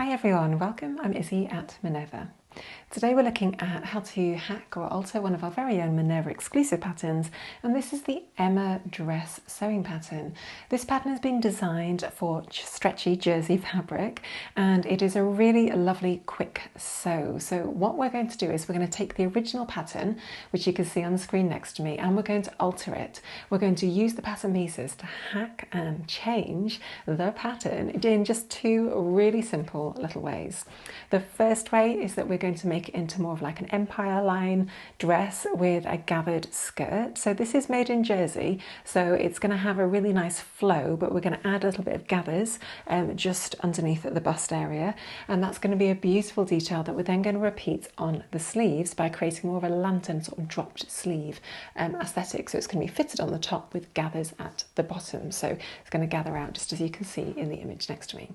Hi everyone, welcome. I'm Izzy at Minerva. Today we're looking at how to hack or alter one of our very own Minerva exclusive patterns, and this is the Emma dress sewing pattern. This pattern has been designed for stretchy jersey fabric, and it is a really lovely quick sew. So what we're going to do is we're going to take the original pattern, which you can see on the screen next to me, and we're going to alter it. We're going to use the pattern pieces to hack and change the pattern in just two really simple little ways. The first way is that we're going to make it into more of like an empire line dress with a gathered skirt. So this is made in jersey, so it's going to have a really nice flow, but we're going to add a little bit of gathers just underneath at the bust area, and that's going to be a beautiful detail that we're then going to repeat on the sleeves by creating more of a lantern sort of dropped sleeve aesthetic. So it's going to be fitted on the top with gathers at the bottom, so it's going to gather out just as you can see in the image next to me.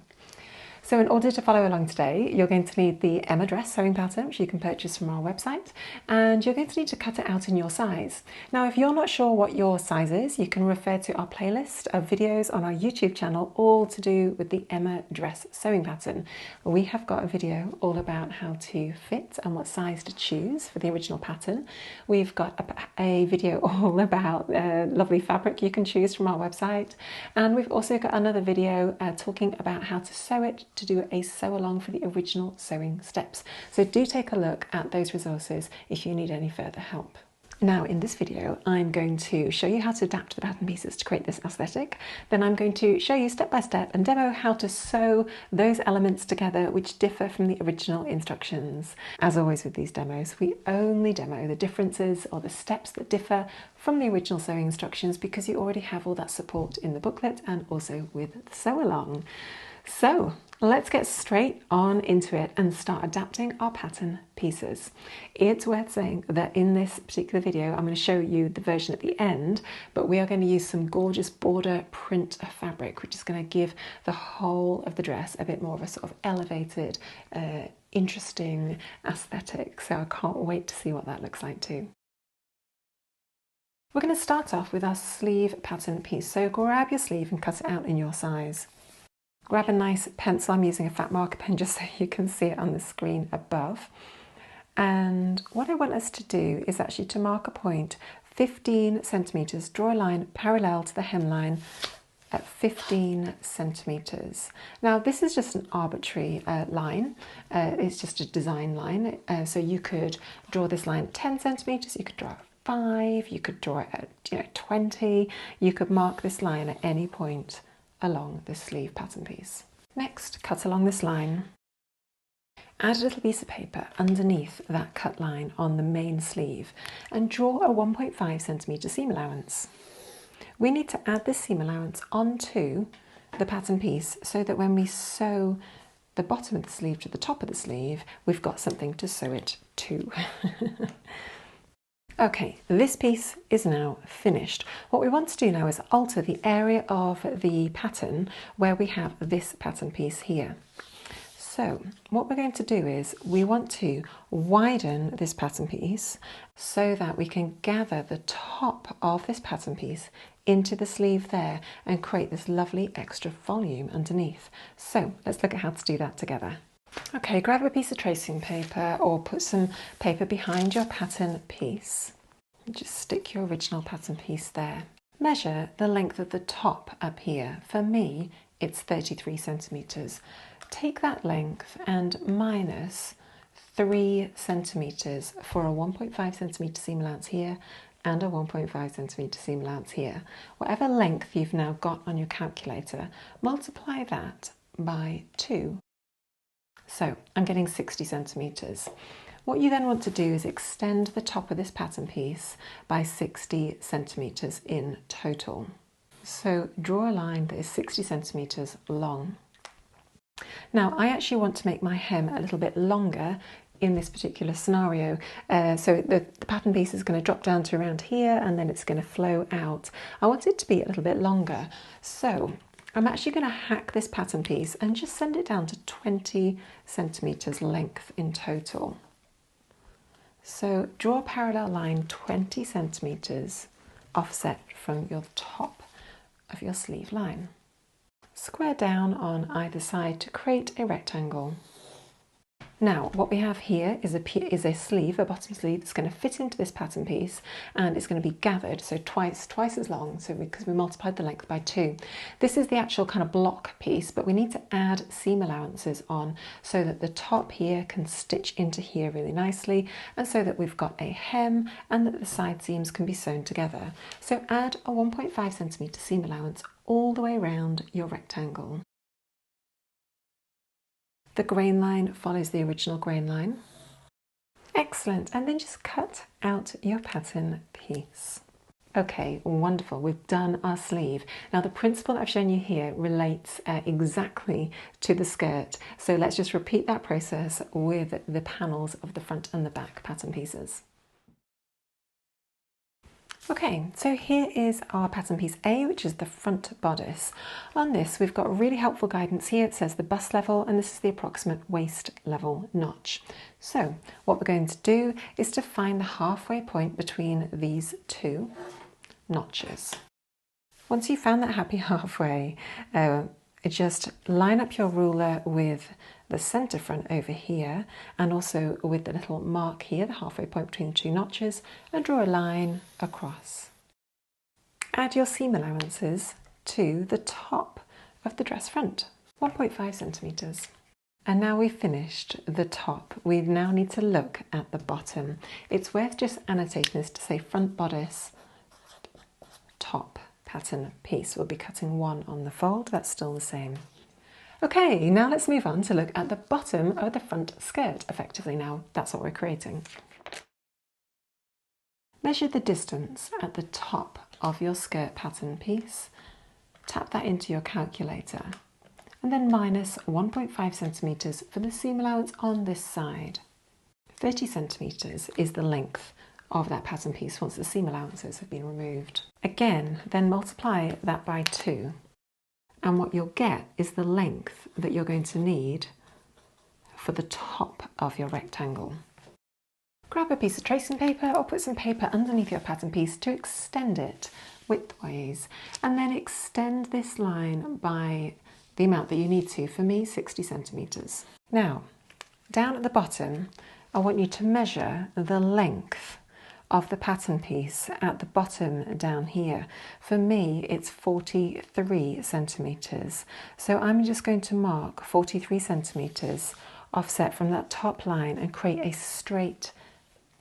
So in order to follow along today, you're going to need the Emma dress sewing pattern, which you can purchase from our website, and you're going to need to cut it out in your size. Now, if you're not sure what your size is, you can refer to our playlist of videos on our YouTube channel, all to do with the Emma dress sewing pattern. We have got a video all about how to fit and what size to choose for the original pattern. We've got a video all about lovely fabric you can choose from our website, and we've also got another video talking about how to sew it to do a sew along for the original sewing steps. So do take a look at those resources if you need any further help. Now in this video I'm going to show you how to adapt the pattern pieces to create this aesthetic. Then I'm going to show you step by step and demo how to sew those elements together which differ from the original instructions. As always with these demos, we only demo the differences or the steps that differ from the original sewing instructions because you already have all that support in the booklet and also with the sew along. So let's get straight on into it and start adapting our pattern pieces. It's worth saying that in this particular video, I'm going to show you the version at the end, but we are going to use some gorgeous border print fabric, which is going to give the whole of the dress a bit more of a sort of elevated, interesting aesthetic. So I can't wait to see what that looks like too. We're going to start off with our sleeve pattern piece. So grab your sleeve and cut it out in your size. Grab a nice pencil. I'm using a fat marker pen just so you can see it on the screen above. And what I want us to do is actually to mark a point 15 centimetres, draw a line parallel to the hemline at 15 centimetres. Now this is just an arbitrary line, it's just a design line, so you could draw this line at 10 centimetres, you could draw it at 5, you could draw it at 20, you could mark this line at any point along the sleeve pattern piece. Next, cut along this line. Add a little piece of paper underneath that cut line on the main sleeve and draw a 1.5 centimetre seam allowance. We need to add this seam allowance onto the pattern piece so that when we sew the bottom of the sleeve to the top of the sleeve, we've got something to sew it to. Okay, this piece is now finished. What we want to do now is alter the area of the pattern where we have this pattern piece here. So what we're going to do is we want to widen this pattern piece so that we can gather the top of this pattern piece into the sleeve there and create this lovely extra volume underneath. So let's look at how to do that together. Okay, grab a piece of tracing paper or put some paper behind your pattern piece. Just stick your original pattern piece there. Measure the length of the top up here. For me, it's 33 centimetres. Take that length and minus 3 centimetres for a 1.5 centimetre seam allowance here and a 1.5 centimetre seam allowance here. Whatever length you've now got on your calculator, multiply that by 2. So I'm getting 60 centimetres. What you then want to do is extend the top of this pattern piece by 60 centimetres in total. So draw a line that is 60 centimetres long. Now I actually want to make my hem a little bit longer in this particular scenario. So the pattern piece is going to drop down to around here and then it's going to flow out. I want it to be a little bit longer. So I'm actually going to hack this pattern piece and just send it down to 20 centimetres length in total. So draw a parallel line 20 centimetres offset from your top of your sleeve line. square down on either side to create a rectangle. Now what we have here is a sleeve, a bottom sleeve that's going to fit into this pattern piece, and it's going to be gathered, so twice as long, so because we multiplied the length by 2. This is the actual kind of block piece, but we need to add seam allowances on so that the top here can stitch into here really nicely, and so that we've got a hem and that the side seams can be sewn together. So add a 1.5cm seam allowance all the way around your rectangle. The grain line follows the original grain line. Excellent, and then just cut out your pattern piece. Okay, wonderful, we've done our sleeve. Now the principle I've shown you here relates exactly to the skirt, so let's just repeat that process with the panels of the front and the back pattern pieces. Okay, so here is our pattern piece A, which is the front bodice. On this, we've got really helpful guidance here. It says the bust level, and this is the approximate waist level notch. So what we're going to do is to find the halfway point between these two notches. Once you've found that happy halfway, just line up your ruler with the centre front over here, and also with the little mark here, the halfway point between the two notches, and draw a line across. Add your seam allowances to the top of the dress front, 1.5cm. And now we've finished the top, we now need to look at the bottom. It's worth just annotating this to say front bodice, top pattern piece. We'll be cutting 1 on the fold, that's still the same. Okay, now let's move on to look at the bottom of the front skirt. Effectively now, that's what we're creating. Measure the distance at the top of your skirt pattern piece, tap that into your calculator, and then minus 1.5cm for the seam allowance on this side. 30cm is the length of that pattern piece once the seam allowances have been removed. Again, then multiply that by 2. And what you'll get is the length that you're going to need for the top of your rectangle. Grab a piece of tracing paper or put some paper underneath your pattern piece to extend it widthways, and then extend this line by the amount that you need to, for me 60cm. Now, down at the bottom, I want you to measure the length of the pattern piece at the bottom down here. For me, it's 43 centimetres. So I'm just going to mark 43 centimetres offset from that top line and create a straight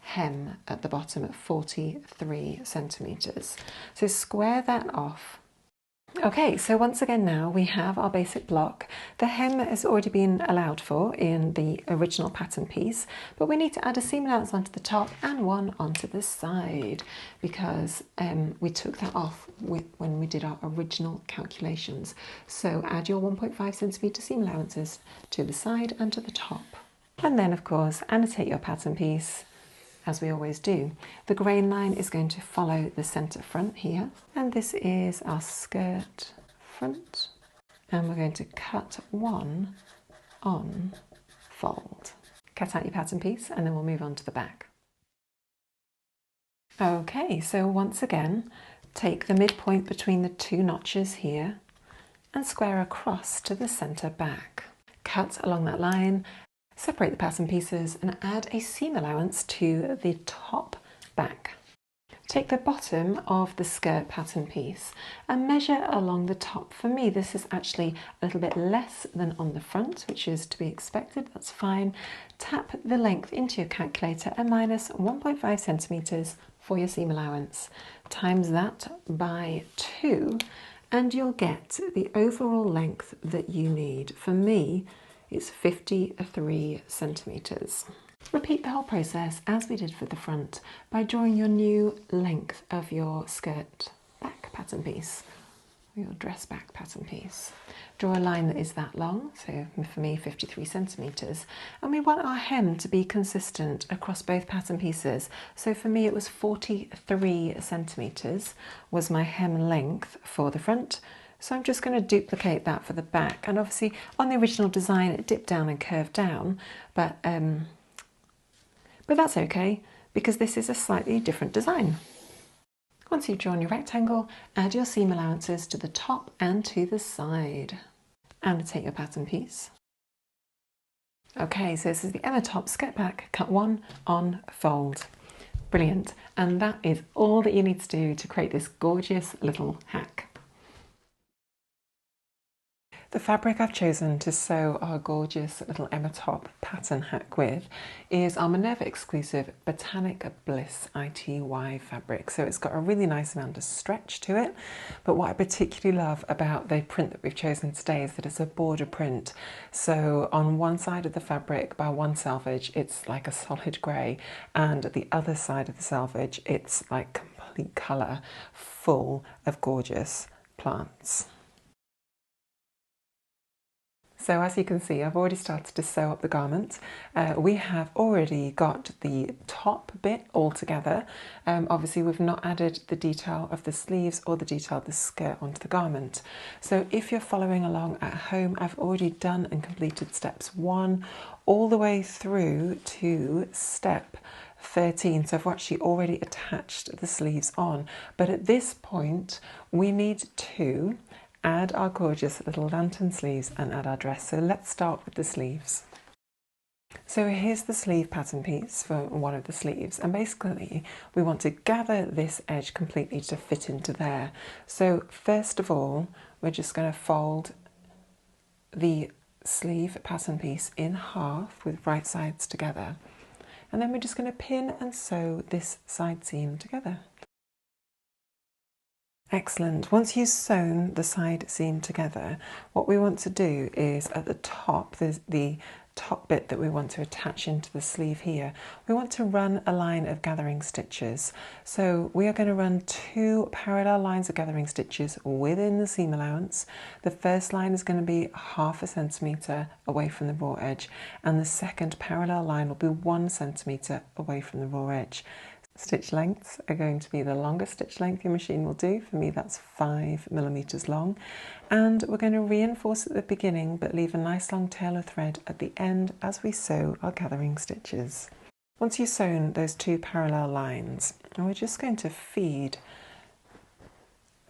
hem at the bottom at 43 centimetres. So square that off. Okay, so once again now we have our basic block. The hem has already been allowed for in the original pattern piece, but we need to add a seam allowance onto the top and 1 onto the side, because we took that off when we did our original calculations. So add your 1.5cm seam allowances to the side and to the top. And then of course annotate your pattern piece as we always do. The grain line is going to follow the centre front here, and this is our skirt front, and we're going to cut 1 on fold. Cut out your pattern piece and then we'll move on to the back. Okay, so once again, take the midpoint between the 2 notches here and square across to the centre back. Cut along that line, separate the pattern pieces and add a seam allowance to the top back. Take the bottom of the skirt pattern piece and measure along the top. For me, this is actually a little bit less than on the front, which is to be expected, that's fine. Tap the length into your calculator and minus 1.5 centimetres for your seam allowance. Times that by 2 and you'll get the overall length that you need. For me, it's 53 centimetres. Repeat the whole process as we did for the front by drawing your new length of your skirt back pattern piece, or your dress back pattern piece. Draw a line that is that long, so for me 53 centimetres, and we want our hem to be consistent across both pattern pieces. So for me it was 43 centimetres was my hem length for the front. So I'm just going to duplicate that for the back, and obviously on the original design it dipped down and curved down, but that's okay because this is a slightly different design. Once you've drawn your rectangle, add your seam allowances to the top and to the side. And take your pattern piece. Okay, so this is the Emma top skirt back, cut 1 on fold. Brilliant. And that is all that you need to do to create this gorgeous little hack. The fabric I've chosen to sew our gorgeous little Emma top pattern hack with is our Minerva Exclusive Botanic Bliss ITY fabric. So it's got a really nice amount of stretch to it, but what I particularly love about the print that we've chosen today is that it's a border print. So on one side of the fabric by one selvage, it's like a solid grey, and at the other side of the selvage, it's like complete colour, full of gorgeous plants. So as you can see, I've already started to sew up the garment. We have already got the top bit all together. Obviously we've not added the detail of the sleeves or the detail of the skirt onto the garment. So if you're following along at home, I've already done and completed steps 1 all the way through to step 13. So I've actually already attached the sleeves on. But at this point, we need to add our gorgeous little lantern sleeves and add our dress. So let's start with the sleeves. So here's the sleeve pattern piece for one of the sleeves, and basically we want to gather this edge completely to fit into there. So first of all, we're just going to fold the sleeve pattern piece in half with right sides together, and then we're just going to pin and sew this side seam together. Excellent. Once you've sewn the side seam together, what we want to do is at the top, there's the top bit that we want to attach into the sleeve here, we want to run a line of gathering stitches. So we are going to run 2 parallel lines of gathering stitches within the seam allowance. The first line is going to be 1/2 centimetre away from the raw edge, and the second parallel line will be 1 centimetre away from the raw edge. Stitch lengths are going to be the longest stitch length your machine will do. For me, that's 5 millimeters long. And we're going to reinforce at the beginning, but leave a nice long tail of thread at the end as we sew our gathering stitches. Once you've sewn those 2 parallel lines, we're just going to feed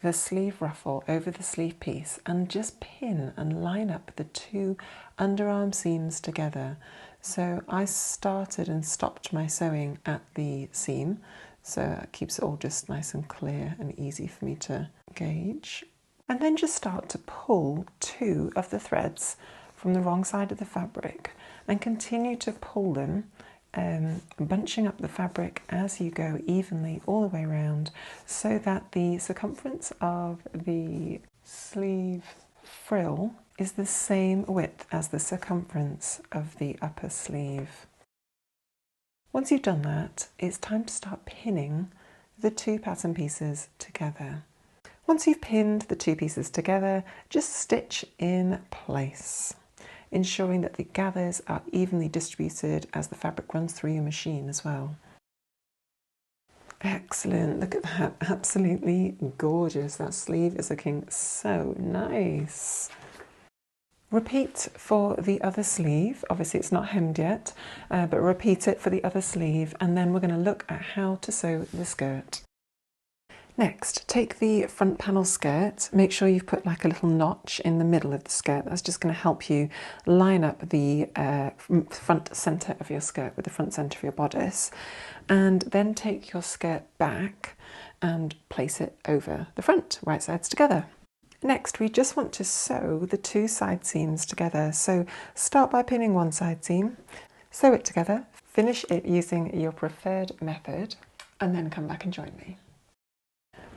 the sleeve ruffle over the sleeve piece and just pin and line up the 2 underarm seams together. So I started and stopped my sewing at the seam, so it keeps it all just nice and clear and easy for me to gauge. And then just start to pull 2 of the threads from the wrong side of the fabric and continue to pull them, bunching up the fabric as you go evenly all the way around, so that the circumference of the sleeve frill is the same width as the circumference of the upper sleeve. Once you've done that, it's time to start pinning the 2 pattern pieces together. Once you've pinned the 2 pieces together, just stitch in place, ensuring that the gathers are evenly distributed as the fabric runs through your machine as well. Excellent, look at that, absolutely gorgeous. That sleeve is looking so nice. Repeat for the other sleeve. Obviously it's not hemmed yet, but repeat it for the other sleeve, and then we're going to look at how to sew the skirt. Next, take the front panel skirt, make sure you've put like a little notch in the middle of the skirt. That's just going to help you line up the front centre of your skirt with the front centre of your bodice. And then take your skirt back and place it over the front, right sides together. Next, we just want to sew the 2 side seams together. So start by pinning one side seam, sew it together, finish it using your preferred method, and then come back and join me.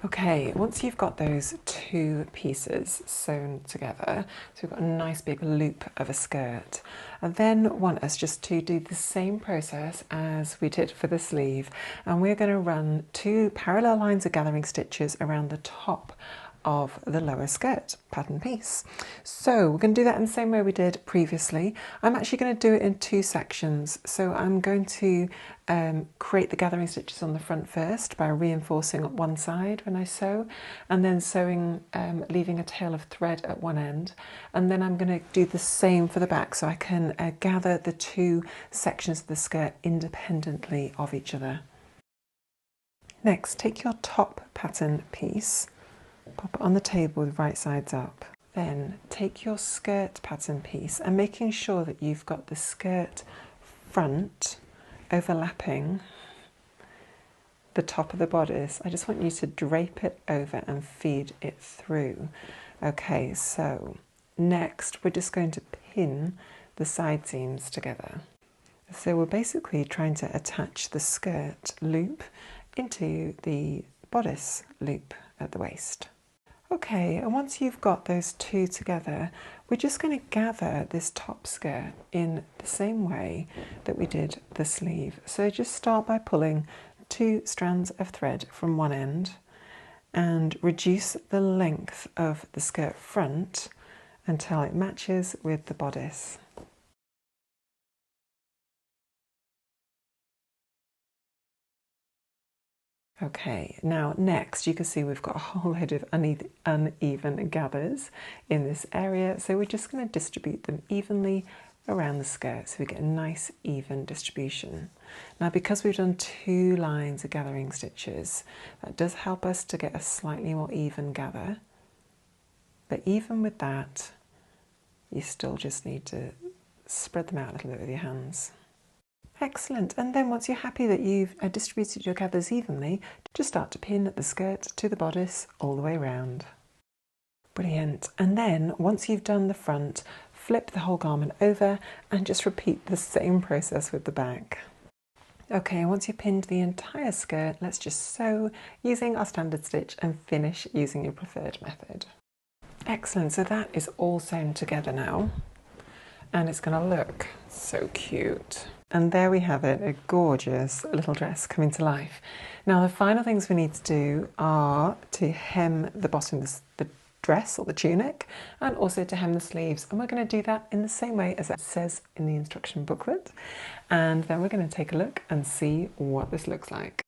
Okay, once you've got those 2 pieces sewn together, so we've got a nice big loop of a skirt, and then want us just to do the same process as we did for the sleeve, and we're going to run 2 parallel lines of gathering stitches around the top of the lower skirt pattern piece. So we're going to do that in the same way we did previously. I'm actually going to do it in 2 sections. So I'm going to create the gathering stitches on the front first by reinforcing at one side when I sew, and then sewing, leaving a tail of thread at one end, and then I'm going to do the same for the back, so I can gather the 2 sections of the skirt independently of each other. Next, take your top pattern piece, pop it on the table with right sides up. Then take your skirt pattern piece and making sure that you've got the skirt front overlapping the top of the bodice. I just want you to drape it over and feed it through. Okay, so next we're just going to pin the side seams together. So we're basically trying to attach the skirt loop into the bodice loop at the waist. Okay, and once you've got those two together, we're just going to gather this top skirt in the same way that we did the sleeve. So just start by pulling 2 strands of thread from one end and reduce the length of the skirt front until it matches with the bodice. Okay, now next you can see we've got a whole load of uneven gathers in this area, so we're just going to distribute them evenly around the skirt so we get a nice even distribution. Now because we've done 2 lines of gathering stitches, that does help us to get a slightly more even gather, but even with that you still just need to spread them out a little bit with your hands. Excellent, and then once you're happy that you've distributed your gathers evenly, just start to pin the skirt to the bodice all the way around. Brilliant, and then once you've done the front, flip the whole garment over and just repeat the same process with the back. Okay, once you've pinned the entire skirt, let's just sew using our standard stitch and finish using your preferred method. Excellent, so that is all sewn together now, and it's going to look so cute. And there we have it, a gorgeous little dress coming to life. Now the final things we need to do are to hem the bottom of the dress or the tunic, and also to hem the sleeves, and we're going to do that in the same way as it says in the instruction booklet, and then we're going to take a look and see what this looks like.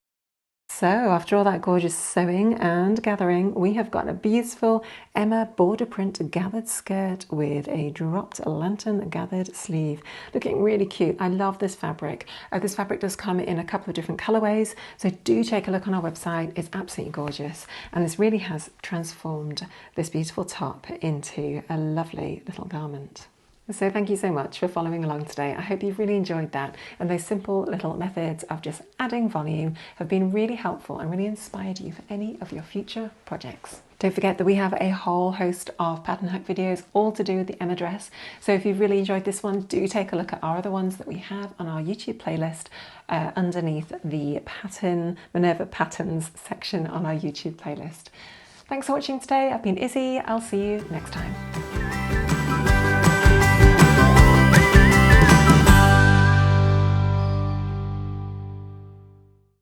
So after all that gorgeous sewing and gathering, we have got a beautiful Emma border print gathered skirt with a dropped lantern gathered sleeve, looking really cute. I love this fabric. This fabric does come in a couple of different colorways, so do take a look on our website. It's absolutely gorgeous, and this really has transformed this beautiful top into a lovely little garment. So thank you so much for following along today. I hope you've really enjoyed that, and those simple little methods of just adding volume have been really helpful and really inspired you for any of your future projects. Don't forget that we have a whole host of pattern hack videos all to do with the Emma dress, so if you've really enjoyed this one, do take a look at our other ones that we have on our YouTube playlist underneath the Minerva Patterns section on our YouTube playlist. Thanks for watching today. I've been Izzy. I'll see you next time.